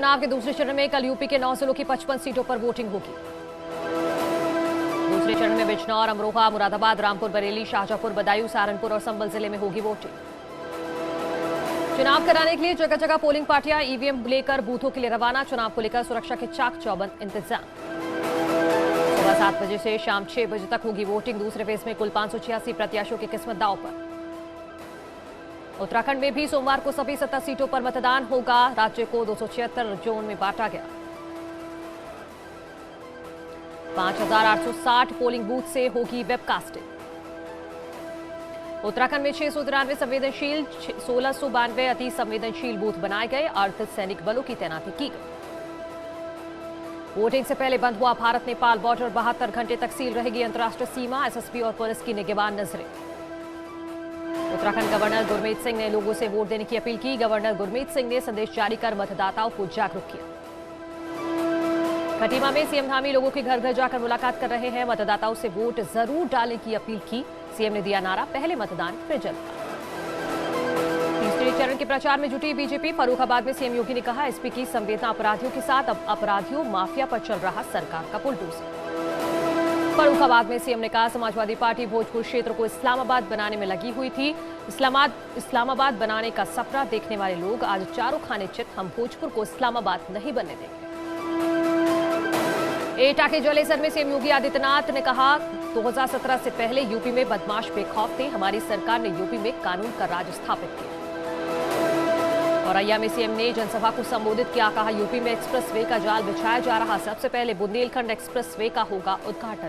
चुनाव के दूसरे चरण में कल यूपी के 9 जिलों की 55 सीटों पर वोटिंग होगी। दूसरे चरण में बिजनौर, अमरोहा, मुरादाबाद, रामपुर, बरेली, शाहजहांपुर, बदायूं, सहारनपुर और संभल जिले में होगी वोटिंग। चुनाव कराने के लिए जगह जगह पोलिंग पार्टियां ईवीएम लेकर बूथों के लिए रवाना। चुनाव को लेकर सुरक्षा के चाक चौबंद इंतजाम। सुबह 7 बजे से शाम 6 बजे तक होगी वोटिंग। दूसरे फेज में कुल 586 प्रत्याशियों की किस्मत दांव पर। उत्तराखंड में भी सोमवार को सभी 70 सीटों पर मतदान होगा। राज्य को 276 जोन में बांटा गया। 5860 पोलिंग बूथ से होगी वेबकास्टिंग। उत्तराखंड में 693 संवेदनशील, 1692 अति संवेदनशील बूथ बनाए गए। अर्धसैनिक बलों की तैनाती की गई। वोटिंग से पहले बंद हुआ भारत नेपाल बॉर्डर। 72 घंटे तक सील रहेगी अंतर्राष्ट्रीय सीमा। एसएसपी और पुलिस की निगरान नजरें। उत्तराखंड गवर्नर गुरमीत सिंह ने लोगों से वोट देने की अपील की। गवर्नर गुरमीत सिंह ने संदेश जारी कर मतदाताओं को जागरूक किया। खटीमा में सीएम धामी लोगों के घर घर जाकर मुलाकात कर रहे हैं। मतदाताओं से वोट जरूर डालने की अपील की। सीएम ने दिया नारा, पहले मतदान फिर जनता। तीसरे चरण के प्रचार में जुटी बीजेपी। फर्रुखाबाद में सीएम योगी ने कहा, एसपी की संवेदना अपराधियों के साथ, अब अपराधियों माफिया पर चल रहा सरकार का बुलडोजर। फर्रुखाबाद में सीएम ने कहा, समाजवादी पार्टी भोजपुर क्षेत्र को इस्लामाबाद बनाने में लगी हुई थी। इस्लामाबाद बनाने का सपना देखने वाले लोग आज चारों खाने चित। हम भोजपुर को इस्लामाबाद नहीं बनने देंगे। एटा के जलेसर में सीएम योगी आदित्यनाथ ने कहा, 2017 से पहले यूपी में बदमाश बेखौफ थे। हमारी सरकार ने यूपी में कानून का राज स्थापित किया। औरैया में सीएम ने जनसभा को संबोधित किया। कहा, यूपी में एक्सप्रेसवे का जाल बिछाया जा रहा। सबसे पहले बुंदेलखंड एक्सप्रेसवे का होगा उद्घाटन।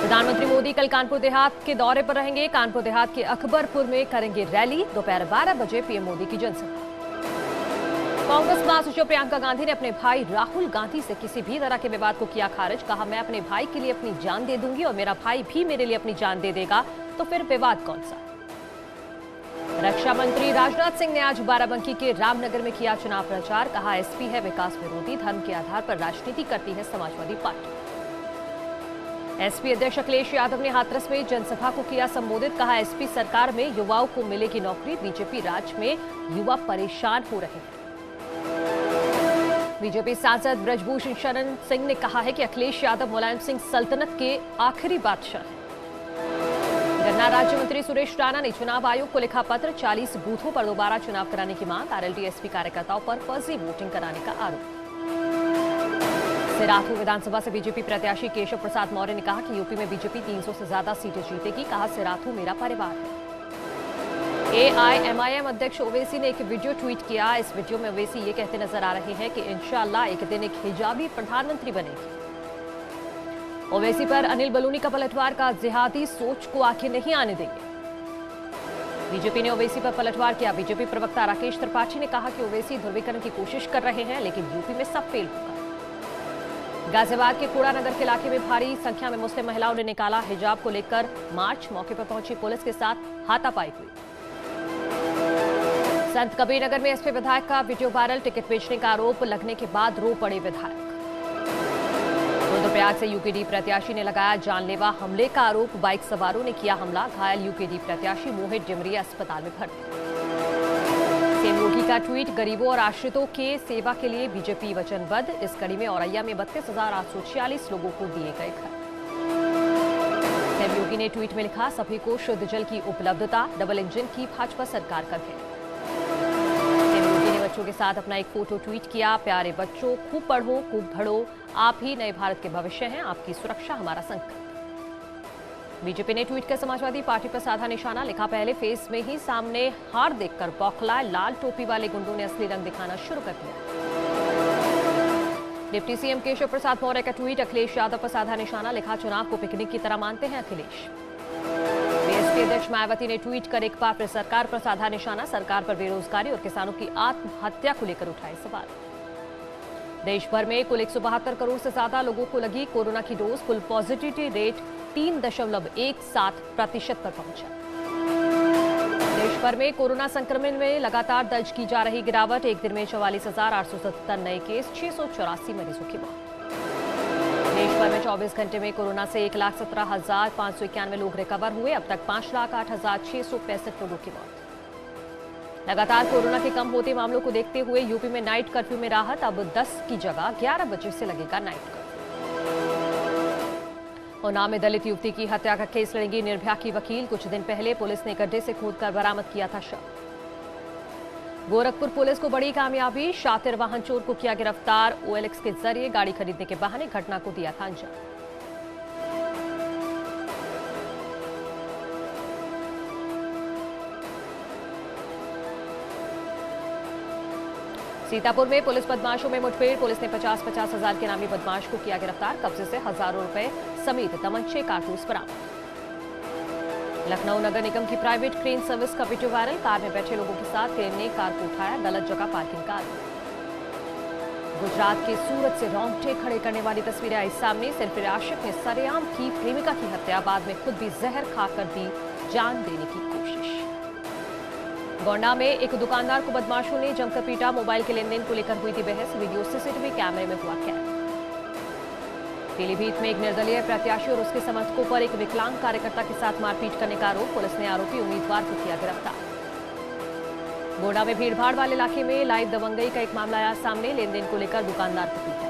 प्रधानमंत्री मोदी कल कानपुर देहात के दौरे पर रहेंगे। कानपुर देहात के अकबरपुर में करेंगे रैली। दोपहर 12 बजे पीएम मोदी की जनसभा। कांग्रेस महासचिव प्रियंका गांधी ने अपने भाई राहुल गांधी से किसी भी तरह के विवाद को किया खारिज। कहा, मैं अपने भाई के लिए अपनी जान दे दूंगी और मेरा भाई भी मेरे लिए अपनी जान दे देगा, तो फिर विवाद कौन सा। रक्षा मंत्री राजनाथ सिंह ने आज बाराबंकी के रामनगर में किया चुनाव प्रचार। कहा, एसपी है विकास विरोधी, धर्म के आधार पर राजनीति करती है समाजवादी पार्टी। एसपी अध्यक्ष अखिलेश यादव ने हाथरस में जनसभा को किया संबोधित। कहा, एसपी सरकार में युवाओं को मिलेगी नौकरी। बीजेपी राज में युवा परेशान हो रहे हैं। बीजेपी सांसद ब्रजभूषण शरण सिंह ने कहा है कि अखिलेश यादव मुलायम सिंह सल्तनत के आखिरी बादशाह हैं। गन्ना राज्य मंत्री सुरेश राणा ने चुनाव आयोग को लिखा पत्र। 40 बूथों पर दोबारा चुनाव कराने की मांग। आरएलडी एसपी कार्यकर्ताओं पर फर्जी वोटिंग कराने का आरोप। सिराथू विधानसभा से बीजेपी प्रत्याशी केशव प्रसाद मौर्य ने कहा कि यूपी में बीजेपी 300 से ज्यादा सीटें जीतेगी। कहा, सिराथू मेरा परिवार है। एआईएमआईएम अध्यक्ष ओवैसी ने एक वीडियो ट्वीट किया। इस वीडियो में ओवैसी ये कहते नजर आ रहे हैं कि इंशाअल्लाह एक दिन एक हिजाबी प्रधानमंत्री बनेगी। ओवैसी पर अनिल बलूनी का पलटवार। का जिहादी सोच को आगे नहीं आने देंगे। बीजेपी ने ओवैसी पर पलटवार किया। बीजेपी प्रवक्ता राकेश त्रिपाठी ने कहा कि ओवैसी ध्रुवीकरण की कोशिश कर रहे हैं, लेकिन यूपी में सब फेल होगा। गाजियाबाद के कूड़ा नगर के इलाके में भारी संख्या में मुस्लिम महिलाओं ने निकाला हिजाब को लेकर मार्च। मौके पर पहुंची पुलिस के साथ हाथापाई हुई। संत कबीर नगर में एसपी विधायक का वीडियो वायरल। टिकट बेचने का आरोप लगने के बाद रो पड़े विधायक। रुद्रप्रयाग से यूकेडी प्रत्याशी ने लगाया जानलेवा हमले का आरोप। बाइक सवारों ने किया हमला। घायल यूकेडी प्रत्याशी मोहित डिमरिया अस्पताल में भर्ती। सीएम योगी का ट्वीट, गरीबों और आश्रितों के सेवा के लिए बीजेपी वचनबद्ध। इस कड़ी में औरैया में 32,846 लोगों को दिए गए घर। सीएम योगी ने ट्वीट में लिखा, सभी को शुद्ध जल की उपलब्धता। डबल इंजन की भाजपा सरकार का है। सीएम योगी ने बच्चों के साथ अपना एक फोटो ट्वीट किया। प्यारे बच्चों, खूब पढ़ो, खूब बढ़ो। आप ही नए भारत के भविष्य हैं। आपकी सुरक्षा हमारा संकल्प। बीजेपी ने ट्वीट कर समाजवादी पार्टी पर साधा निशाना। लिखा, पहले फेस में ही सामने हार देखकर बौखलाए लाल टोपी वाले गुंडों ने असली रंग दिखाना शुरू कर दिया। डिप्टी सीएम केशव प्रसाद मौर्य का ट्वीट। अखिलेश यादव पर साधा निशाना। लिखा, चुनाव को पिकनिक की तरह मानते हैं अखिलेश। बीएसपी अध्यक्ष मायावती ने ट्वीट कर एक बार फिर सरकार पर साधा निशाना। सरकार पर बेरोजगारी और किसानों की आत्महत्या को लेकर उठाए सवाल। देश भर में कुल 172 करोड़ से ज्यादा लोगों को लगी कोरोना की डोज। कुल पॉजिटिविटी रेट 3.17% पर पहुंचा। देश भर में कोरोना संक्रमण में लगातार दर्ज की जा रही गिरावट। एक दिन में 44,877 नए केस, 684 मरीजों की मौत। देश भर में 24 घंटे में कोरोना से 1,17,591 लोग रिकवर हुए। अब तक 5,08,665 लोगों की मौत। लगातार कोरोना के कम होते मामलों को देखते हुए यूपी में नाइट कर्फ्यू में राहत। अब 10 की जगह 11 बजे से लगेगा नाइट कर्फ्यू। उन्नाव में दलित युवती की हत्या का केस लड़ेंगी निर्भया की वकील। कुछ दिन पहले पुलिस ने गड्ढे से खोदकर बरामद किया था शव। गोरखपुर पुलिस को बड़ी कामयाबी, शातिर वाहन चोर को किया गिरफ्तार। OLX के जरिए गाड़ी खरीदने के बहाने घटना को दिया था अंजाम। सीतापुर में पुलिस बदमाशों में मुठभेड़। पुलिस ने 50-50 हजार के नामी बदमाश को किया गिरफ्तार। कब्जे से हजारों रुपए समेत तमंचे कारतूस बरामद। लखनऊ नगर निगम की प्राइवेट क्रेन सर्विस का वीडियो वायरल। कार में बैठे लोगों के साथ क्रेन ने कार को उठाया, गलत जगह पार्किंग का आरोप। गुजरात के सूरत से रोंगटे खड़े करने वाली तस्वीरें आई सामने। सिर्फ आशिक ने सरेआम की प्रेमिका की हत्या, बाद में खुद भी जहर खाकर दी जान देने की कोशिश। गोंडा में एक दुकानदार को बदमाशों ने जमकर पीटा। मोबाइल के लेनदेन को लेकर हुई थी बहस। वीडियो सीसीटीवी कैमरे में हुआ कैद। पीलीभीत में एक निर्दलीय प्रत्याशी और उसके समर्थकों पर एक विकलांग कार्यकर्ता के साथ मारपीट करने का आरोप। पुलिस ने आरोपी उम्मीदवार को किया गिरफ्तार। गोंडा में भीड़भाड़ वाले इलाके में लाइव दबंगई का एक मामला आया सामने। लेनदेन को लेकर दुकानदार को पीटा।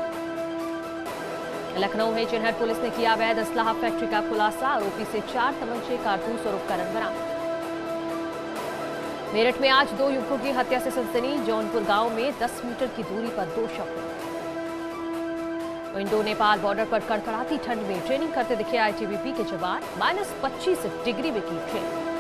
लखनऊ में चिन्हट पुलिस ने किया अवैध असलाह फैक्ट्री का खुलासा। आरोपी से 4 तमंचे, कारतूस और उपकरण बरामद। मेरठ में आज 2 युवकों की हत्या से सनसनी। जौनपुर गांव में 10 मीटर की दूरी पर 2 शव मिले। इंडो नेपाल बॉर्डर पर कड़कड़ाती ठंड में ट्रेनिंग करते दिखे ITBP के जवान। -25 डिग्री में की ट्रेनिंग।